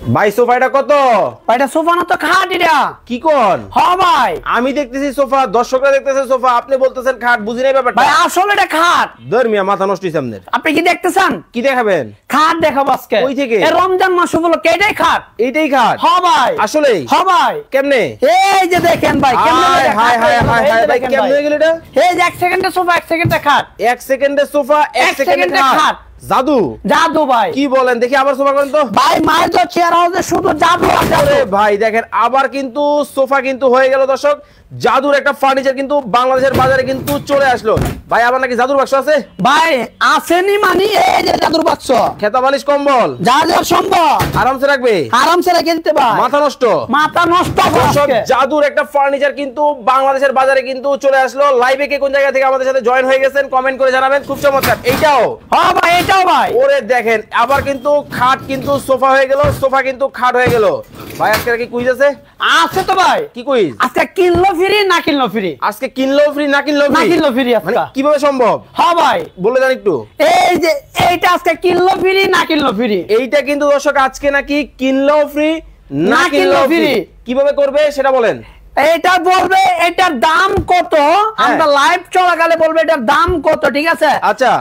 ভাই সোফাটা কত? ভাইটা সোফা না তো খাট এটা। কি কোন? হ্যাঁ ভাই আমি দেখতেছি সোফা, দর্শকরা দেখতেছে সোফা, আপনি বলতেছেন খাট, বুঝি নাই ব্যাপারটা। ভাই আসলে এটা খাট। ধর্মিয়া মাথা নষ্ট হইছে আপনার। আপনি কি দেখতেছেন? কি দেখাবেন? খাট দেখাবো আজকে। ওই থেকে এই রমজান মাস উপলক্ষে এটাই খাট। এইটাই খাট? হ্যাঁ ভাই আসলে? হ্যাঁ ভাই। কেমনে? এই যে দেখেন ভাই কেমনে high high high high high ভাই কেমনে হয়ে গেল এটা? এই যে 1 সেকেন্ডের সোফা 1 সেকেন্ডে খাট। 1 সেকেন্ডের সোফা 1 সেকেন্ডে খাট। জাদু জাদু ভাই। কি বলেন দেখি, আবার সোফা করেন তো ভাই মায়ের তো চেয়ার হাউসে শুধু জাদু আছে। আরে ভাই দেখেন আবার কিন্তু সোফা কিন্তু হয়ে গেল দর্শক, জাদুর একটা ফার্নিচার কিন্তু বাংলাদেশের বাজারে কিন্তু চলে আসলো। ভাই আবার নাকি জাদুর বাক্স আছে? ভাই আসেনি মানে এই যে জাদুর বাক্স, খেতা বালিশ কম্বল যা যা সম্ভব আরামসে রাখবে, আরামসে রেখে দিতে ভাই। মাথা নষ্ট মাথা নষ্ট দর্শক, আজকে। জাদুর একটা ফার্নিচার কিন্তু বাংলাদেশের বাজারে কিন্তু চলে আসলো। লাইভে কে কোন জায়গা থেকে আমাদের সাথে জয়েন হয়ে গেছেন কমেন্ট করে জানাবেন। খুব চমৎকার। এইটাও হ্যাঁ ভাই এটাও ভাই। ওরে দেখেন আবার কিন্তু খাট কিন্তু সোফা হয়ে গেল, সোফা কিন্তু খাট হয়ে গেল। ভাই আজকে কি কুইজ আছে? আছে তো ভাই। কি কুইজ? আজকে কিনলো ফ্রি না কিনলো ফ্রি? আজকে কিনলেও ফ্রি না কিনলেও না ফ্রি? কিনলো ফ্রি আজকে। মানে কিভাবে সম্ভব? হ্যাঁ ভাই বলে দেন একটু। এই যে এইটা আজকে কিনলো ফ্রি না কিনলো ফ্রি? এইটা কিন্তু দর্শক আজকে নাকি কিনলেও ফ্রি না না কিনলেও কিনলেও ফ্রি। free। কিভাবে করবে সেটা বলেন। এটা বলবে এটার দাম কত, আমরা লাইভ চলাকালে বলবে এটার দাম কত, ঠিক আছে? আচ্ছা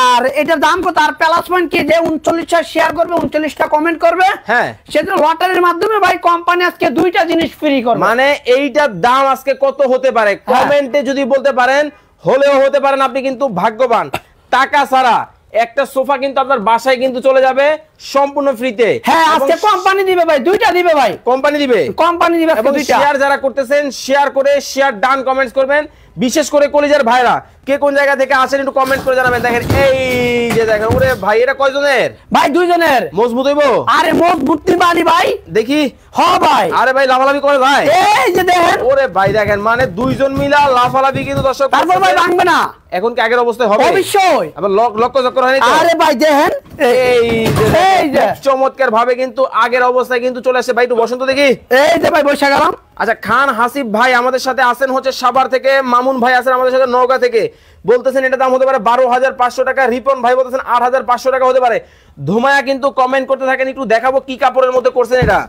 আর এটার দাম কত, আর প্লাস পয়েন্ট কি, যে 39টা শেয়ার করবে 39টা কমেন্ট করবে, হ্যাঁ সেটা লটারির মাধ্যমে ভাই কোম্পানি আজকে 2টা জিনিস ফ্রি করবে। মানে এইটার দাম আজকে কত হতে পারে কমেন্টে যদি বলতে পারেন, হলেও হতে পারেন আপনি কিন্তু ভাগ্যবান। টাকা ছাড়া একটা সোফা কিন্তু আপনার বাসায় কিন্তু চলে যাবে সম্পূর্ণ ফ্রিতে। হ্যাঁ আজকে কোম্পানি দিবে ভাই, 2টা দিবে ভাই, কোম্পানি দিবে, কোম্পানি দিবে আজকে 2টা। শেয়ার যারা করতেছেন শেয়ার করে শেয়ার ডান কমেন্টস করবেন, বিশেষ করে কলিজার ভাইরা কে কোন জায়গা থেকে আসেন একটু কমেন্ট করে জানাবেন। দেখেন এই যে দেখেন, ওরে ভাই এটা কয়জনের? ভাই 2 জনের। মজবুত হইবো? আরে মজবুত বাড়ি ভাই দেখি। হ্যাঁ ভাই। আরে ভাই লাফালাফি করে ভাই, এই যে দেখেন। ওরে ভাই দেখেন মানে 2 জন মিলা লাফালাফি কিন্তু দর্শক। তারপর ভাই ভাঙবে না? এখন কি আগের অবস্থায় হবে? অবশ্যই। আবার লক্ষ্য চক্কর হয়নি তো? আরে ভাই দেখেন এই যে চমৎকার ভাবে কিন্তু আগের অবস্থায় কিন্তু চলে আসে। ভাই একটু বসন্ত দেখি। এই যে ভাই বসে গেলাম। আচ্ছা খান হাসিব ভাই আমাদের সাথে আছেন হচ্ছে সাভার থেকে, মামুন ভাই আছেন আমাদের সাথে নওগাঁ থেকে, বলতেছেন এটা দাম হতে পারে 12,500 টাকা। রিপন ভাই বলতেছেন 8,500 টাকা হতে পারে। ধুমায়া কিন্তু কমেন্ট করতে থাকেন, একটু দেখাবো কি কাপড়ের মধ্যে করছেন এটা।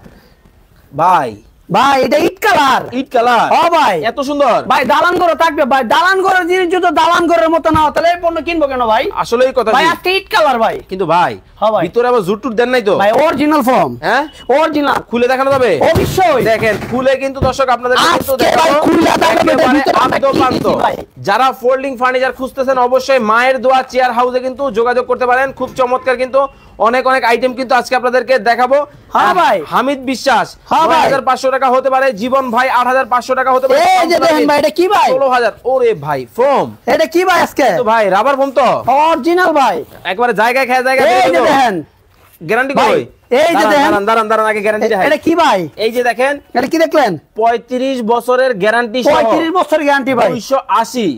ভাই ভাই এটা ইট কালার। ইট কালার? ও ভাই এত সুন্দর। ভাই দালান ঘর থাকবে ভাই, দালান ঘরের জিনিস যদি দালান ঘরের মতো না তাহলে এই পণ্য কিনবো কেন ভাই? আসলে এই কথা ভাই আজকে ইট কালার ভাই। কিন্তু ভাই ভাই ভিতরে আবার জুটটুট দেন নাই তো? ভাই অরিজিনাল ফর্ম। হ্যাঁ অরিজিনাল। খুলে দেখানো যাবে? অবশ্যই। দেখেন খুলে কিন্তু দর্শক আপনাদের কিন্তু আজকে দেখাবো ভাই খুলে দেখাবো একেবারে ভিতরে আমরা কি আদ্যপান্ত। দিচ্ছি ভাই। যারা ফোল্ডিং ফার্নিচার খুঁজতেছেন অবশ্যই মায়ের দোয়া চেয়ার হাউসে কিন্তু যোগাযোগ করতে পারেন। খুব চমৎকার কিন্তু অনেক অনেক আইটেম কিন্তু আজকে আপনাদেরকে দেখাবো। হ্যাঁ ভাই। হামিদ বিশ্বাস হ্যাঁ ভাই। 9,500 টাকা হতে পারে। জীবন ভাই 8,500 টাকা হতে পারে। এই যে দেখেন ভাই এটা কি ভাই? 16,000। ওরে ভাই ফোম। এটা কি ভাই আজকে? তো ভাই রাবার ফোম তো অরিজিনাল ভাই। একবারে জায়গায় খেয়ে জায়গায় এই যে দেখেন গ্যারান্টি ভাই, কই? এই যে দেখেন। দাঁড়ান আগে গ্যারান্টিটা। এটা কি ভাই? এই যে দেখেন এটা কি দেখলেন? 35 বছরের গ্যারান্টি সহ 35 বছর গ্যারান্টি ভাই। 280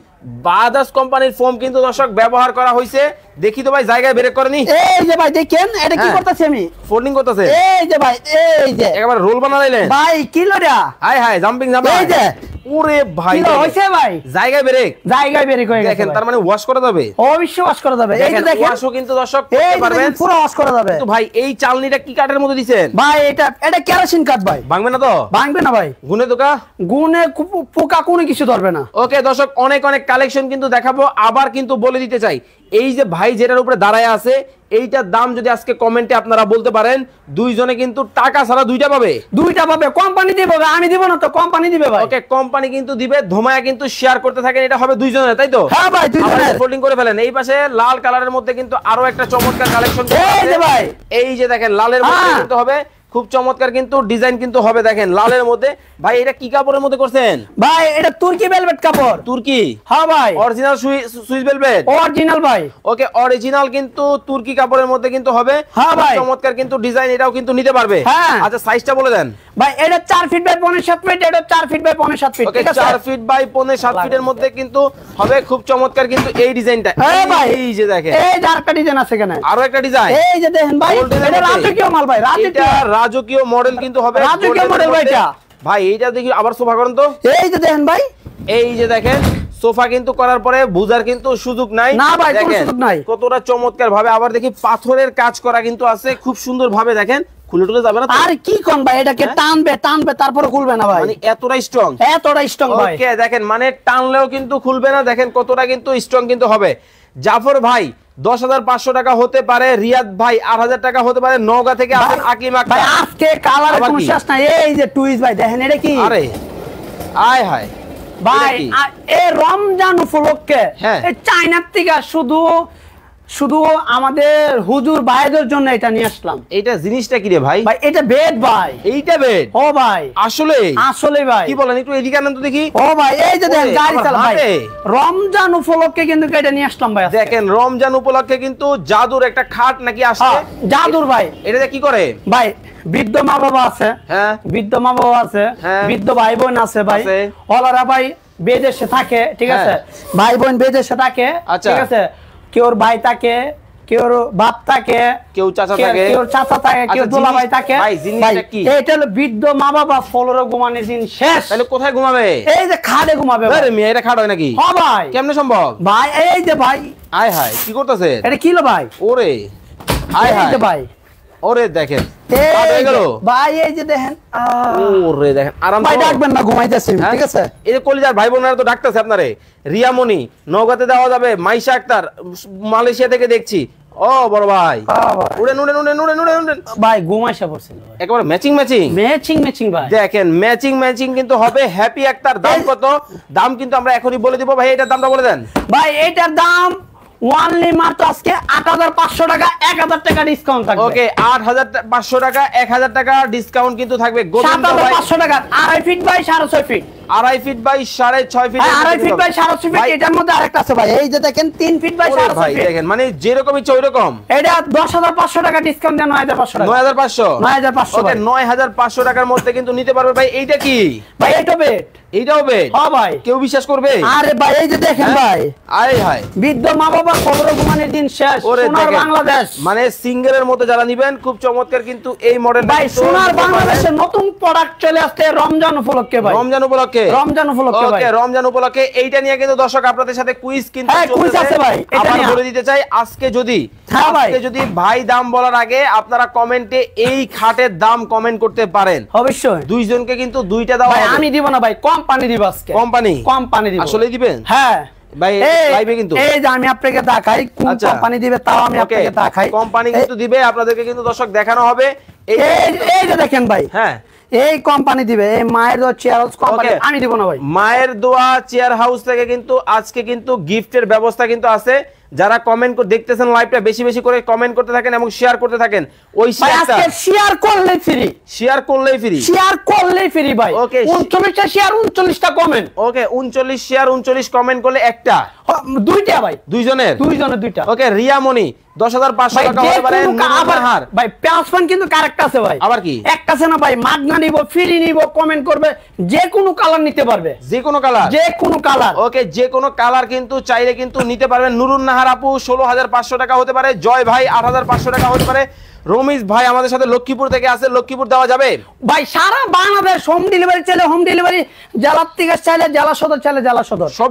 বাজাজ কোম্পানির ফোম কিন্তু দর্শক ব্যবহার করা হয়েছে। দেখি তো ভাই জায়গায় ব্রেক করেনি। এই যে ভাই দেখেন এটা কি করতেছি আমি? ফোল্ডিং করতেছে। এই যে ভাই এই যে একবার রোল বানাইলেন ভাই কি লড়া? হাই হাই জাম্পিং এই যে ওরে ভাই কি হইছে ভাই? জায়গায় ব্রেক, জায়গায় বের হয়ে গেছে দেখেন তার মানে ওয়াশ করা যাবে। অবশ্যই ওয়াশ করা যাবে। এই যে দেখেন ওয়াশও কিন্তু দর্শক এই করতে যে পারবেন, দেখেন পুরো ওয়াশ করা যাবে। তো ভাই এই চালনিটা কি কাঠের মধ্যে দিবেন ভাই? এটা কেরোসিন কাঠ ভাই। ভাঙবে না তো? ভাঙবে না ভাই। গুনে দোকা গুনে পোকা কোনো কিছু ধরবে না। ওকে দর্শক অনেক অনেক কালেকশন কিন্তু দেখাবো। আবার কিন্তু বলে দিতে চাই এই যে ভাই যেটার উপরে দাঁড়ায় আছে এইটার দাম যদি আজকে কমেন্টে আপনারা বলতে পারেন, 2 জনে কিন্তু টাকা ছাড়া 2টা পাবে। 2টা পাবে, কোম্পানি দিবে ভাই, আমি দিব না তো, কোম্পানি দিবে ভাই। ওকে কোম্পানি কিন্তু দিবে। ধোমায়া কিন্তু শেয়ার করতে থাকেন, এটা হবে 2 জনের, তাই তো? হ্যাঁ ভাই 2 জনের। ফোল্ডিং করে ফেলেন। এই পাশে লাল কালারের মধ্যে কিন্তু আরো একটা চমৎকার কালেকশন। এই যে ভাই এই যে দেখেন লালের মধ্যে কিন্তু হবে খুব চমৎকার কিন্তু ডিজাইন কিন্তু হবে। দেখেন লালের মধ্যে ভাই এটা কি কাপড়ের মধ্যে করছেন ভাই? এটা তুর্কি ভেলভেট কাপড়। তুর্কি? হ্যাঁ ভাই অরিজিনাল সুইস ভেলভেট। অরিজিনাল ভাই। ওকে অরিজিনাল কিন্তু তুর্কি কাপড়ের মধ্যে কিন্তু হবে। হ্যাঁ ভাই চমৎকার কিন্তু ডিজাইন, এটাও কিন্তু নিতে পারবে। হ্যাঁ আচ্ছা সাইজটা বলে দেন ভাই। এটা 4 ফিট বাই 5.7 ফিট, এটা 4 feet by 5.7 feet. Okay 4 feet by 5.7 ফিটের মধ্যে কিন্তু হবে। খুব চমৎকার কিন্তু এই ডিজাইনটা। হ্যাঁ ভাই এই যে দেখেন এই যে আরেকটা ডিজাইন আছে এখানে, আরো একটা ডিজাইন। এই যে দেখেন ভাই এটা রাজকীয় মাল ভাই, এটা রাজকীয় মডেল কিন্তু হবে। রাজকীয় মডেল ভাই এটা। ভাই এইটা দেখি আবার সোফা করেন তো। এই যে দেখেন ভাই, এই যে দেখেন সোফা কিন্তু করার পরে বুঝার কিন্তু সুযোগ নাই। না ভাই কোনো সুযোগ নাই। কতটা চমৎকার ভাবে আবার দেখি পাথরের কাজ করা কিন্তু আছে খুব সুন্দর ভাবে। দেখেন খুলে টুলে যাবে না তো? আর কি কোন ভাই, এটাকে টানবে তারপরে খুলবে না ভাই, মানে এতটা স্ট্রং। ভাই। ওকে দেখেন, মানে টানলেও কিন্তু খুলবে না, দেখেন কতটা কিন্তু স্ট্রং কিন্তু হবে। জাফর ভাই 10,500 টাকা হতে পারে, রিয়াদ ভাই 8,000 টাকা হতে পারে, নওগাঁ থেকে আসেন আকলিম আক্তার। ভাই আজকে কালার কোনো শেষ নাই। এই যে টুইস্ট ভাই দেখেন, এটা কি? আরে আয় হায় ভাই এই রমজান উপলক্ষে হ্যাঁ। এই চায়নার থেকে শুধু আমাদের হুজুর ভাইদের জন্য এটা নিয়ে আসলাম। এইটা জিনিসটা কি রে ভাই? ভাই এটা বেড ভাই। এইটা বেড? ও ভাই আসলে ভাই কি বলেন, একটু এদিকে আনেন তো দেখি। ও ভাই এই যে দেখেন গাড়ি চালা ভাই, হাতে। রমজান উপলক্ষে কিন্তু এটা নিয়ে আসলাম ভাই আজকে। দেখেন রমজান উপলক্ষে কিন্তু জাদুর একটা খাট নাকি আসছে। জাদুর ভাই। এটা কি করে ভাই? বৃদ্ধ মা বাবা আছে, হ্যাঁ বৃদ্ধ মা বাবা আছে, হ্যাঁ। বৃদ্ধ ভাই বোন আছে ভাই, ওলারা ভাই বিদেশে থাকে, ঠিক আছে, ভাই বোন বিদেশে থাকে, ঠিক আছে, কেউ ভাই থাকে, কেউ বাপ থাকে, কেউ চাচা থাকে, কেউ চাচা থাকে, কেউ দোলা ভাই থাকে। ভাই জিনিসটা কি? এটা হলো বৃদ্ধ মা বাবা ফলরে ঘুমানোর দিন শেষ। তাহলে কোথায় ঘুমাবে? এই যে খাটে ঘুমাবে ভাই। আরে মিয়া এটা খাট হয় নাকি? হ্যাঁ ভাই। কেমনে সম্ভব ভাই এই যে ভাই, আয় হায় কি করতেছে এটা কি লো ভাই? ওরে আয় এই হায় যে ভাই, ওরে দেখেন এই কাট হয়ে গেল ভাই, এই যে দেখেন, ওরে দেখেন আরাম ভাই ডাকবেন না, ঘুমাইতেছি, ঠিক আছে। এই যে কলিজার ভাই বোনেরা তো ডাকতেছে আপনারে। রিয়ামণি নওগাঁতে দেওয়া যাবে, মাইশা আক্তার মালয়েশিয়া থেকে দেখছি। ও বড় ভাই উড়েন উড়েন উড়েন উড়েন উড়েন উড়েন ভাই ঘুমাইসা পড়ছিল ভাই, একেবারে ম্যাচিং ম্যাচিং ম্যাচিং ভাই। দেখেন ম্যাচিং ম্যাচিং কিন্তু হবে। হ্যাপি আক্তার দাম কত? দাম কিন্তু আমরা এখনই বলে দিব ভাই, এটার দামটা বলে দেন ভাই। এটার দাম ওয়ানলি মাত্র আজকে 8,500 টাকা, 1,000 টাকা ডিসকাউন্ট থাকবে। ওকে 8,500 টাকা, 1,000 টাকা ডিসকাউন্ট কিন্তু থাকবে। 7,500 টাকা, 2.5 feet by 6.5 feet, 2.5 feet by 6.5 feet, 2.5 feet by 6.5 feet. এটার মধ্যে আরেকটা আছে ভাই, এই যে দেখেন 3 ফিট বাই 6.5 ভাই ফিট। দেখেন মানে যেরকম ইচ্ছা ওইরকম। এটা 10,500 টাকা ডিসকাউন্ট দেন, 9,500 টাকা, 9,500 9,500 ওকে 9,500 টাকার মধ্যে কিন্তু নিতে পারবে ভাই। এইটা কি ভাই? এটা বেড, এইটাও বেড? হ্যাঁ ভাই। কেউ বিশ্বাস করবে? আরে ভাই এই যে দেখেন ভাই, আয় হায় বৃদ্ধ মা বাবা খবর ঘুমানোর দিন শেষ। ওরে সোনার দেখেন, বাংলাদেশ মানে সিঙ্গেলের মতো যারা নিবেন খুব চমৎকার কিন্তু এই মডেল ভাই। সোনার বাংলাদেশের নতুন প্রোডাক্ট চলে আসছে রমজান উপলক্ষে ভাই, রমজান উপলক্ষে। রমজান উপলক্ষে ভাই। ওকে রমজান উপলক্ষে এইটা নিয়ে কিন্তু দর্শক আপনাদের সাথে কুইজ কিন্তু হ্যাঁ, কুইজ আছে ভাই, এটা আবার নিয়ে। বলে দিতে চাই আজকে যদি হ্যাঁ ভাই। আজকে যদি ভাই দাম বলার আগে আপনারা কমেন্টে এই খাটের দাম কমেন্ট করতে পারেন, অবশ্যই দুইজনকে কিন্তু দুইটা দাও ভাই। আমি দিব না ভাই, কোম্পানি দিব আজকে, কোম্পানি দিব। আসলে দিবেন? হ্যাঁ ভাই লাইভে কিন্তু এই যে আমি আপনাকে দেখাই কোন কোম্পানি দিবে, তাও আমি আপনাকে দেখাই। কোম্পানি কিন্তু দিবে, আপনাদেরকে কিন্তু দর্শক দেখানো হবে। এই যে দেখেন ভাই, হ্যাঁ এই কোম্পানি দিবে, এই মায়ের দোয়া চেয়ার হাউস কোম্পানি। আমি দিব না ভাই। মায়ের দোয়া চেয়ার হাউস থেকে কিন্তু আজকে কিন্তু গিফটের ব্যবস্থা কিন্তু আছে। যারা কমেন্ট দেখতেছেন লাইভটা বেশি বেশি করে কমেন্ট করতে থাকেন এবং শেয়ার করতে থাকেন। ওই শেয়ারটা শেয়ার করলেই ফ্রি, শেয়ার করলেই ফ্রি, শেয়ার করলেই ফ্রি ভাই। ওকে 39টা শেয়ার 39টা কমেন্ট। ওকে 39 শেয়ার 39 কমেন্ট করলে একটা, দুইটা ভাই, দুইজনের দুইটা। ওকে রিয়ামণি 10,500 টাকা হতে পারে। আবার ভাই পেয়াসফান কিন্তু কারেক্ট আছে ভাই। আবার কি একটা আছে না ভাই, মাগনা নিব, ফ্রি নিব, কমেন্ট করবে, যে কোনো কালার নিতে পারবে, যে কোনো কালার, যে কোনো কালার। ওকে যে কোনো কালার কিন্তু চাইলে কিন্তু নিতে পারবেন। নুরুন নাহার আপু 16,500 টাকা হতে পারে, জয় ভাই 8,500 টাকা হতে পারে, রমিজ ভাই আমাদের সাথে লক্ষ্মীপুর থেকে আছে, লক্ষ্মীপুর দেওয়া যাবে ভাই। সারা বাংলাদেশ হোম ডেলিভারি চাইলে হোম ডেলিভারি, জেলার থেকে চাইলে জেলা সদর, চাইলে জেলা সদর, সব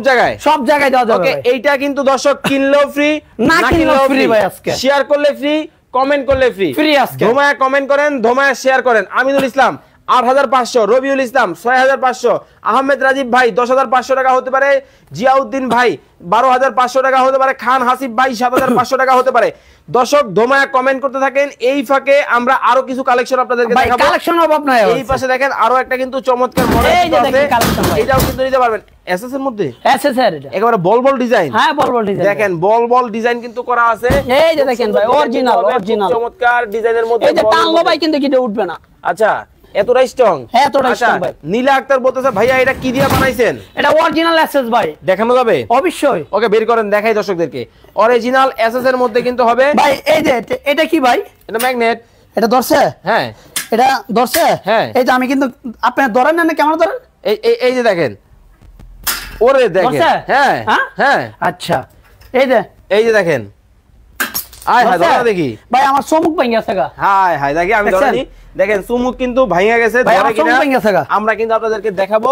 জায়গায় দেওয়া যাবে। ওকে এইটা কিন্তু দর্শক কিনলেও ফ্রি, না কিনলেও ফ্রি ভাই। আজকে শেয়ার করলে ফ্রি, কমেন্ট করলে ফ্রি। আজকে ধোমায়া কমেন্ট করেন, ধোমায়া শেয়ার করেন। আমিনুল ইসলাম 8,500, রবিউল ইসলাম 6,500, আহমেদ রাজীব ভাই 10,500 টাকা হতে পারে, জিয়াউদ্দিন ভাই 12,500 টাকা হতে পারে, খান হাসিব ভাই 7,500 টাকা হতে পারে। দর্শক ধোমায়া কমেন্ট করতে থাকেন। এই ফাঁকে আমরা আরো কিছু কালেকশন আপনাদেরকে দেখাবো। কালেকশন অভাব নাই। এই পাশে দেখেন আরো একটা কিন্তু চমৎকার মডেল আছে, এটাও কিন্তু নিতে পারবেন। এসএস এর মধ্যে এসএস এর এটা একেবারে বল ডিজাইন। হ্যাঁ বল ডিজাইন দেখেন বল ডিজাইন কিন্তু করা আছে। এই যে দেখেন ভাই, অরিজিনাল চমৎকার ডিজাইনের মধ্যে। এই যে টানলো ভাই কিন্তু কিটা উঠবে না। আচ্ছা এতটা স্ট্রং, এতটা স্ট্রং ভাই। নীলা আক্তার বলতেছে ভাইয়া এটা কি দিয়ে বানাইছেন? এটা অরিজিনাল এসএস ভাই। দেখানো যাবে? অবশ্যই। ওকে বের করেন, দেখাই দর্শকদেরকে। অরিজিনাল এসএস এর মধ্যে কিন্তু হবে ভাই। এই যে এটা কি ভাই? এটা ম্যাগনেট। এটা ধরছে? হ্যাঁ এটা ধরছে। হ্যাঁ এই যে আমি কিন্তু আপনি ধরেন না, কেমন ধরেন? এই যে দেখেন, ওরে দেখেন। হ্যাঁ হ্যাঁ আচ্ছা এই যে দেখেন। আয় হায় ধরা দেখি ভাই, আমার চমক ভাঙা গেছে গা। হায় হায় দেখি আমি ধরেনি। দেখেন চুমুক কিন্তু ভাঙা গেছে, আমরা কিন্তু আপনাদেরকে দেখাবো।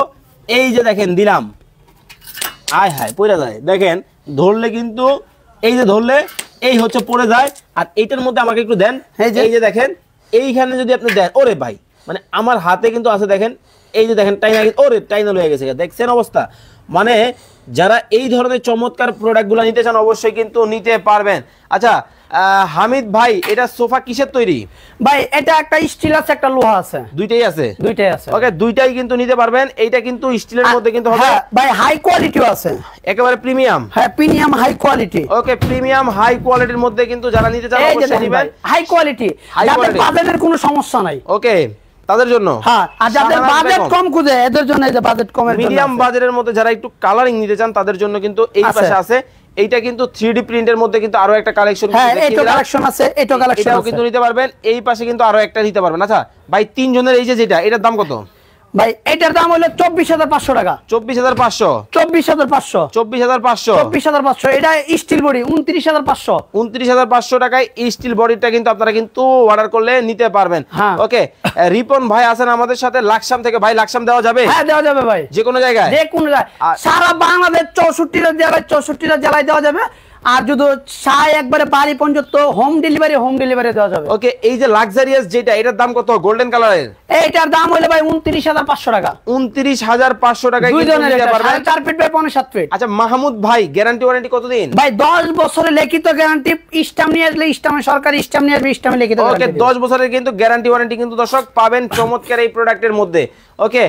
এই যে দেখেন দিলাম, আয় হায় পড়ে যায়। দেখেন ধরলে কিন্তু এই যে ধরলে এই হচ্ছে পড়ে যায়। আর এইটার মধ্যে আমাকে একটু দেন। এই যে দেখেন এইখানে যদি আপনি দেন, ওরে ভাই মানে আমার হাতে কিন্তু আছে দেখেন, এই যে দেখেন টাইনা, ওরে টাইনা লয়ে গেছে, দেখছেন অবস্থা। মানে যারা এই ধরনের চমৎকার প্রোডাক্টগুলো নিতে চান অবশ্যই কিন্তু নিতে পারবেন। আচ্ছা হামিদ ভাই, এটা সোফা কিসের তৈরি? ভাই এটা একটা স্টিল আছে, একটা লোহা আছে, দুইটাই আছে, দুইটাই আছে। ওকে, দুইটাই কিন্তু নিতে পারবেন। এইটা কিন্তু স্টিলের মধ্যে কিন্তু হবে। হ্যাঁ ভাই, হাই কোয়ালিটিও আছে, একেবারে প্রিমিয়াম। হ্যাঁ প্রিমিয়াম হাই কোয়ালিটি। ওকে, প্রিমিয়াম হাই কোয়ালিটির মধ্যে কিন্তু যারা নিতে চান অবশ্যই নেবেন। হাই কোয়ালিটি, যাদের বাজেটের কোনো সমস্যা নাই, ওকে, তাদের জন্য। হ্যাঁ, আর যাদের বাজেট কম খুঁজে এদের জন্য এই যে বাজেট কমের মিডিয়াম বাজেটের মধ্যে যারা একটু কালারিং নিতে চান তাদের জন্য কিন্তু এই পাশে আছে। এইটা কিন্তু 3D প্রিন্টের মধ্যে কিন্তু আরো একটা কালেকশন, হ্যাঁ এটা কালেকশন আছে, এটা কালেকশন এটাও কিন্তু নিতে পারবেন। এই পাশে কিন্তু আরো একটা নিতে পারবেন। আচ্ছা ভাই, তিনজনের এই যে যেটা, এটার দাম কত? ভাই এটার দাম হলো 24,500 টাকা। 24,500? 24,500। 24,500? 24,500। এটা স্টিল বডি 29,500। 29,500 টাকায় স্টিল বডিটা কিন্তু আপনারা কিন্তু অর্ডার করলে নিতে পারবেন। ওকে, রিপন ভাই আছেন আমাদের সাথে লাকসাম থেকে। ভাই লাকসাম দেওয়া যাবে? হ্যাঁ দেওয়া যাবে ভাই, যে কোনো জায়গায়, যে কোনো জায়গায়, সারা বাংলাদেশ 64টা জেলায়, 64টা জেলায় দেওয়া যাবে। আর যদি চাই একবারে বাড়ি পর্যন্ত হোম ডেলিভারি দেওয়া যাবে। ওকে, এই যে লাক্সারিয়াস যেটা, এটার দাম কত? গোল্ডেন কালারের, এইটার দাম হলো ভাই 29,500 টাকা। 29,500 টাকায় নিতে পারবেন, 4 ফিট বাই 5.7 ফিট। আচ্ছা মাহমুদ ভাই, গ্যারান্টি ওয়ারেন্টি কতদিন? ভাই 10 বছরের লিখিত গ্যারান্টি, স্ট্যাম্প নিয়ে আসলে স্ট্যাম্পে, সরকারি স্ট্যাম্প নিয়ে আসবে, স্ট্যাম্পে লিখিত গ্যারান্টি। ওকে, 10 বছরের কিন্তু গ্যারান্টি ওয়ারেন্টি কিন্তু দর্শক পাবেন চমৎকার এই প্রোডাক্টের মধ্যে। ওকে,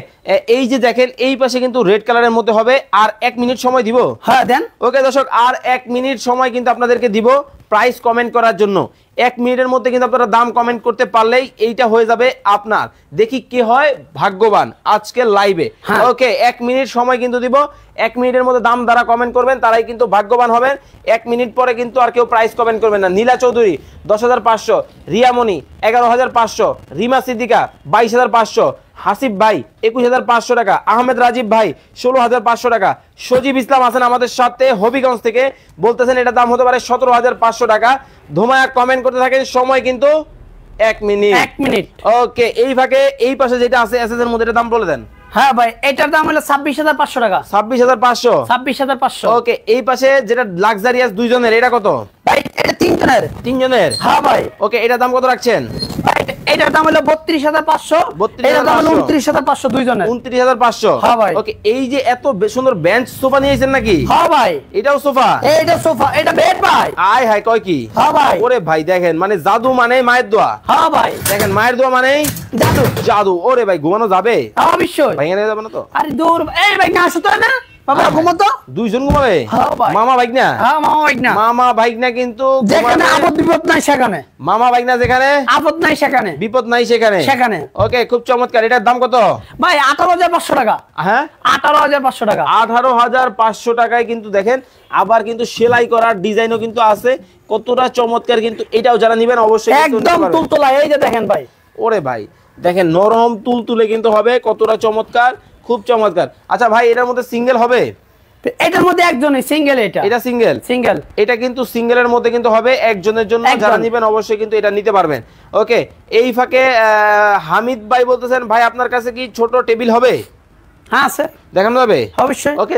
এই যে দেখেন এই পাশে কিন্তু রেড কালারের মধ্যে হবে। আর 1 মিনিট সময় দিব। হ্যাঁ দেন। ওকে দর্শক, আর 1 মিনিট সময় কিন্তু আপনাদেরকে দিব প্রাইস কমেন্ট করার জন্য। 1 মিনিটের মধ্যে কিন্তু আপনারা দাম কমেন্ট করতে পারলেই এইটা হয়ে যাবে আপনার। দেখি কে হয় ভাগ্যবান আজকে লাইভে। ওকে, 1 মিনিট সময় কিন্তু দিব। 1 মিনিটের মধ্যে দাম দ্বারা কমেন্ট করবেন তারাই কিন্তু ভাগ্যবান হবেন। 1 মিনিট পরে কিন্তু আর কেউ প্রাইস কমেন্ট করবেন না। নীলা চৌধুরী 10,500, রিয়ামণি 11,500, রিমা সিদ্দিকা 22,500, হাসিব ভাই 21,500 টাকা, আহমেদ রাজীব ভাই 16,500 টাকা, সজীব ইসলাম আছেন আমাদের সাথে হবিগঞ্জ থেকে, বলতেছেন এটা দাম হতে পারে 17,500 টাকা। ধুমায়া কমেন্ট করতে থাকেন, সময় কিন্তু 1 মিনিট। ওকে, এই ভাগে এই পাশে যেটা আছে এসএস এর মধ্যে, এটার দাম বলে দেন। হ্যাঁ ভাই, এটার দাম হলো 26,500 টাকা। 26,500? 26,500। ওকে, এই পাশে যেটা লাক্সারিয়াস দুইজনের, এটা কত? ভাই এটা তিনজনের। হ্যাঁ ভাই। ওকে, এটার দাম কত রাখছেন? এটার দাম হলো 32,500। এটার দাম হলো 29,500 দুইজনের। 29,500? হ্যাঁ ভাই। ওকে, এই যে এত সুন্দর বেঞ্চ সোফা নিয়েছেন নাকি? হ্যাঁ ভাই। এটাও সোফা? এটা সোফা, এটা বেড ভাই। আয় হায়, কয় কি? হ্যাঁ ভাই। ওরে ভাই দেখেন, মানে জাদু মানে মায়ের দোয়া। হ্যাঁ ভাই, দেখেন মায়ের দোয়া মানে জাদু। ওরে ভাই, ঘুমানো যাবে? অবশ্যই। ভাই এনে যাবে না তো? আরে দূর, এই ভাই না আসতো না বাবা, ঘুমোতো। দুইজন ঘুমাবে? মামা ভাইগনা? হ্যাঁ মামা ভাইগনা। মামা ভাইগনা কিন্তু যেখানে আপদ বিপদ নাই সেখানে। মামা ভাইগনা যেখানে আপদ নাই সেখানে, বিপদ নাই সেখানে। ওকে, খুব চমৎকার। এটার দাম কত? ভাই 18,500 টাকা। হ্যাঁ 18,500 টাকা। 18,500 টাকায় কিন্তু দেখেন, আবার কিন্তু সেলাই করার ডিজাইনও কিন্তু আছে, কতটা চমৎকার কিন্তু। এটাও যারা নেবেন অবশ্যই একদম তুলতুলা, এই যে দেখেন ভাই। ওরে ভাই দেখেন, নরম তুলতুলে কিন্তু হবে, কতটা চমৎকার, খুব চমৎকার। আচ্ছা ভাই, এটার মধ্যে সিঙ্গেল হবে? এটার মধ্যে একজনই সিঙ্গেল। এটা সিঙ্গেল। এটা কিন্তু সিঙ্গেলের মধ্যে কিন্তু হবে একজনের জন্য। যারা নেবেন অবশ্যই কিন্তু এটা নিতে পারবেন। ওকে, এই ফাঁকে হামিদ ভাই বলতেছেন, ভাই আপনার কাছে কি ছোট টেবিল হবে? হ্যাঁ আছে, দেখানো যাবে? অবশ্যই। ওকে,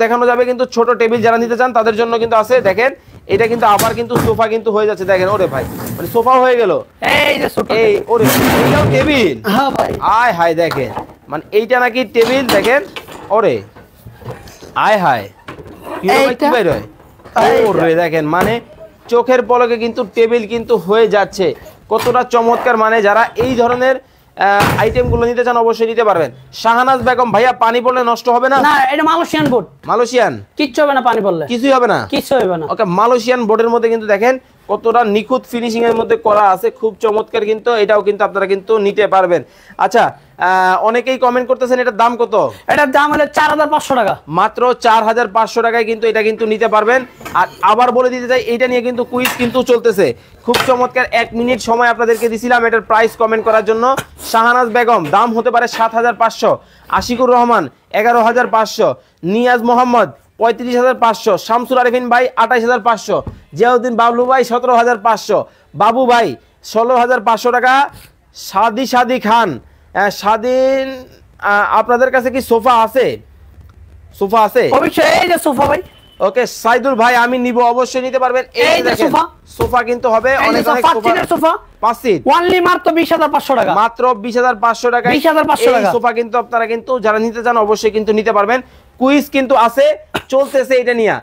দেখানো যাবে কিন্তু ছোট টেবিল যারা নিতে চান তাদের জন্য কিন্তু আছে। দেখেন এটা কিন্তু আবার কিন্তু সোফা কিন্তু হয়ে যাচ্ছে। দেখেন, ওরে ভাই মানে সোফা হয়ে গেল। এই যে ছোট, এই ওরে এইটাও টেবিল? হ্যাঁ ভাই। আয় হায়, দেখেন মানে এইটা নাকি টেবিল। দেখেন, ওরে আয় হায়, কি বের হয়? ওরে দেখেন, মানে চোখের পলকে কিন্তু টেবিল কিন্তু হয়ে যাচ্ছে, কতটা চমৎকার। মানে যারা এই ধরনের আইটেম গুলো নিতে চান অবশ্যই নিতে পারবেন। শাহানাজ বেগম, ভাইয়া পানি পড়লে নষ্ট হবে না? না, এটা মালয়েশিয়ান বোর্ড। মালয়েশিয়ান? কিচ্ছু হবে না, পানি পড়লে কিছুই হবে না, কিছু হবে না। ওকে, মালয়েশিয়ান বোর্ডের মধ্যে কিন্তু দেখেন কতটা নিখুঁত ফিনিশিং এর মধ্যে করা আছে, খুব চমৎকার কিন্তু। এটাও কিন্তু আপনারা কিন্তু নিতে পারবেন। আচ্ছা, অনেকেই কমেন্ট করতেছেন, এটার দাম কত? এটার দাম হলো 4,500 টাকা। মাত্র 4,500 টাকায় কিন্তু এটা কিন্তু নিতে পারবেন। আর আবার বলে দিতে চাই, এইটা নিয়ে কিন্তু কুইজ কিন্তু চলতেছে, খুব চমৎকার। 1 মিনিট সময় আপনাদেরকে দিছিলাম এটার প্রাইস কমেন্ট করার জন্য। শাহানাজ বেগম দাম হতে পারে 7,500, আশিকুর রহমান 11,500, নিয়াজ মোহাম্মদ 35,500, শামসুল আরিফিন ভাই 28,500, জিয়াউদ্দিন বাবলু ভাই 17,500, বাবু ভাই 16,500 টাকা, সাদি খান স্বাধীন। আপনাদের কাছে কি সোফা আছে? সোফা আছে? অবশ্যই, এই যে সোফা ভাই, ওকে সাইদুল ভাই আমি নিব, অবশ্যই নিতে পারবেন। এই দেখেন সোফা কিন্তু হবে অনেক অনেক সোফা 5 সিট অনলি মাত্র 20500 টাকা, মাত্র 20500 টাকা। 20500 টাকা এই সোফা কিন্তু আপনারা কিন্তু যারা নিতে চান অবশ্যই কিন্তু নিতে পারবেন। কুইজ কিন্তু আছে, চলতেছে এটা নিয়ে।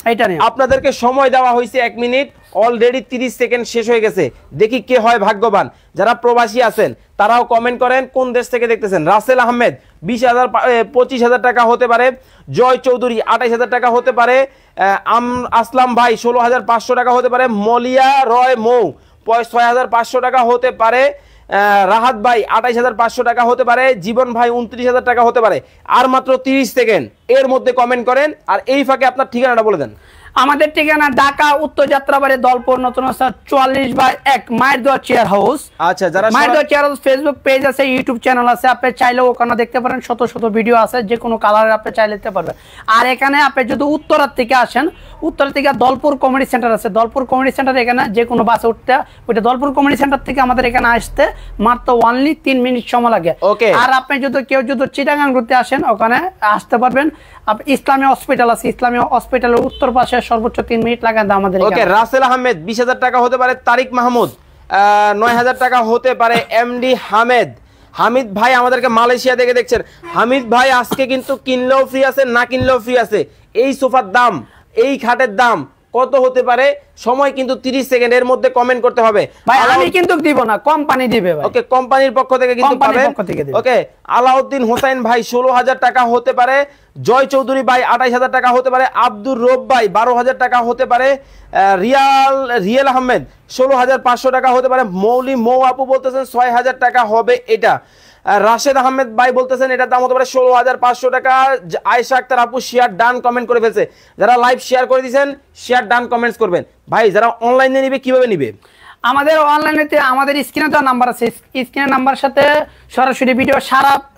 আপনাদেরকে সময় দেওয়া হয়েছে 1 মিনিট, অলরেডি 30 সেকেন্ড শেষ হয়ে গেছে। দেখি কে হয় ভাগ্যবান। যারা প্রবাসী আছেন তারাও কমেন্ট করেন কোন দেশ থেকে দেখতেছেন। রাসেল আহমেদ 25,000 টাকা হতে পারে। জয় চৌধুরী 28,000 টাকা হতে পারে। আসলাম ভাই 16,500 টাকা হতে পারে। মলিয়া রয় মৌ 6,500 টাকা হতে পারে। রাহাত ভাই 28,500 টাকা হতে পারে। জীবন ভাই 29,000 টাকা হতে পারে। আর মাত্র 30 সেকেন্ড, এর মধ্যে কমেন্ট করেন। আর এই ফাঁকে আপনার ঠিকানাটা বলে দেন। আমাদের ঠিকানা ঢাকা উত্তর যাত্রাবাড়ি দলপুর নতুন 44/1 মায়ের দোয়া চেয়ার হাউস। আচ্ছা, যারা মায়ের দোয়া চেয়ার হাউস ফেসবুক পেজ আছে, ইউটিউব চ্যানেল আছে, আপনি চাইলেও ওখানে দেখতে পারেন। শত শত ভিডিও আছে, যে কোনো কালারের আপনি চাইলে দেখতে পারবেন। আর এখানে আপনি যদি উত্তরার থেকে আসেন, উত্তর থেকে দলপুর কমিউনিটি সেন্টার আছে, দলপুর কমিউনিটি সেন্টার, এখানে যে কোনো বাসে উঠতে ওইটা দলপুর কমিউনিটি সেন্টার থেকে আমাদের এখানে আসতে মাত্র অনলি 3 মিনিট সময় লাগে। আর আপনি যদি কেউ যদি চিটাগাং ঘুরতে আসেন ওখানে আসতে পারবেন। ইসলামী হসপিটাল আছে, ইসলামী হসপিটালের উত্তর পাশে সর্বোচ্চ 3 মিনিট লাগে আমাদের। ওকে, রাসেল আহমেদ 20,000 টাকা হতে পারে। তারিক মাহমুদ 9,000 টাকা হতে পারে। এমডি হামিদ ভাই আমাদেরকে মালয়েশিয়া থেকে দেখছেন। হামিদ ভাই আজকে কিন্তু কিনলেও ফ্রি আছে, না কিনলেও ফ্রি আছে। এই সোফার দাম, এই খাটের দাম কত হতে পারে? সময় কিন্তু 30 সেকেন্ড, এর মধ্যে কমেন্ট করতে হবে। ভাই আমি কিন্তু দিব না, কোম্পানি দিবে ভাই। ওকে, কোম্পানির পক্ষ থেকে কিন্তু পাবেন। ওকে, আলাউদ্দিন হোসেন ভাই 16,000 টাকা হতে পারে। জয় চৌধুরী ভাই 28,000 টাকা হতে পারে। আব্দুর রব ভাই 12,000 টাকা হতে পারে। রিয়েল আহমেদ 16,500 টাকা হতে পারে। মৌ আপু বলতেছেন 6,000 টাকা হবে এটা। রাশেদ আহমেদ ভাই বলতেছেন এটার দাম হতে পারে 16,500 টাকা। আয়েশা আক্তার আপু শেয়ার ডান কমেন্ট করে ফেলছে। যারা লাইভ শেয়ার করে দিয়েছেন শেয়ার ডান কমেন্টস করবেন। ভাই যারা অনলাইনে নিবে কিভাবে নিবে? আমাদের অনলাইনেতে আমাদের স্ক্রিনে তো নাম্বার আছে, স্ক্রিনের নাম্বার সাথে সরাসরি ভিডিও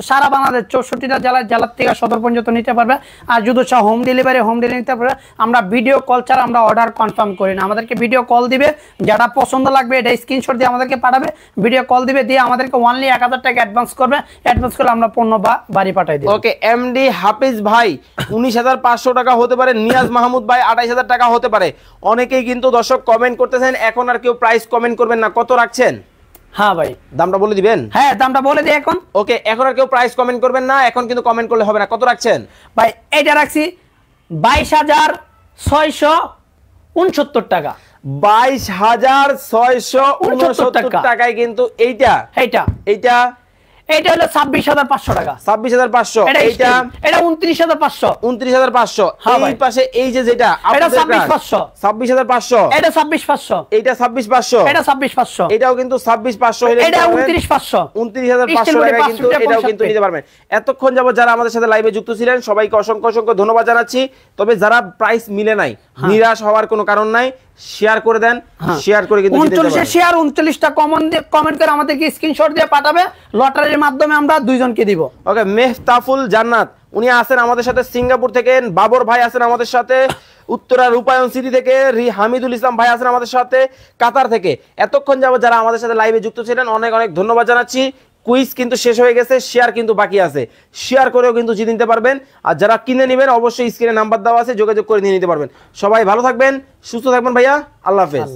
সারা বাংলাদেশ 64টা জেলার থেকে সদর পর্যন্ত নিতে পারবে। আর যদি হোম ডেলিভারি নিতে পারবে। আমরা ভিডিও কল ছাড়া আমরা অর্ডার কনফার্ম করি না। আমাদেরকে ভিডিও কল দিবে, যেটা পছন্দ লাগবে এটা স্ক্রিনশট দিয়ে আমাদেরকে পাঠাবে। ভিডিও কল দিবে, দিয়ে আমাদেরকে অনলি 1,000 টাকা অ্যাডভান্স করবে। অ্যাডভান্স করলে আমরা পণ্য বাড়ি পাঠাই দিই। ওকে, এমডি হাফিজ ভাই 19,500 টাকা হতে পারে। নিয়াজ মাহমুদ ভাই 28,000 টাকা হতে পারে। অনেকেই কিন্তু দর্শক কমেন্ট করতেছেন, এখন আর কেউ প্রাইস কমেন্ট করবেন না। কত রাখছেন? হ্যাঁ ভাই, দামটা বলে দিবেন। হ্যাঁ, দামটা বলে দিই এখন। ওকে, এখন আর কেউ প্রাইস কমেন্ট করবেন না, এখন কিন্তু কমেন্ট করলে হবে না। কত রাখছেন ভাই? এটা রাখছি 22,669 টাকা। 22,669 টাকায় কিন্তু এইটা হলো 26,500 টাকা। 26,500। এটা 29,500। 29,500। এই পাশে এই যে যেটা এটা 26,500। 26,500। এটা 26,500। এটা 26,500। এটা 26,500। এটাও কিন্তু 26,500 হলে এটা 29,500। 29,500 টাকা কিন্তু এটাও কিন্তু নিতে পারবেন। এতক্ষণ যাবত যারা আমাদের সাথে লাইভে যুক্ত ছিলেন সবাইকে অসংখ্য ধন্যবাদ জানাচ্ছি। তবে যারা প্রাইস মিলে নাই, নিরাশ হওয়ার কোনো কারণ নাই, শেয়ার করে দেন। শেয়ার করে কিন্তু 39টা কমেন্ট করে আমাদেরকে স্ক্রিনশট দিয়ে পাঠাবে। লটারির মাধ্যমে আমরা 2 জনকে দিব। ওকে, মেহতাফুল জান্নাত উনি আছেন আমাদের সাথে সিঙ্গাপুর থেকে। বাবর ভাই আছেন আমাদের সাথে উত্তরা রূপায়ণ সিটি থেকে। হামিদুল ইসলাম ভাই আছেন আমাদের সাথে কাতার থেকে। এতক্ষণ যাবত যারা আমাদের সাথে লাইভে যুক্ত ছিলেন অনেক ধন্যবাদ জানাচ্ছি। কুইজ কিন্তু শেষ হয়ে গেছে, শেয়ার কিন্তু বাকি আছে। শেয়ার করেও কিন্তু জিতে নিতে পারবেন। আর যারা কিনে নেবেন অবশ্যই স্ক্রিনে নাম্বার দেওয়া আছে, যোগাযোগ করে নিয়ে নিতে পারবেন। সবাই ভালো থাকবেন, সুস্থ থাকবেন ভাইয়া। আল্লাহ হাফেজ।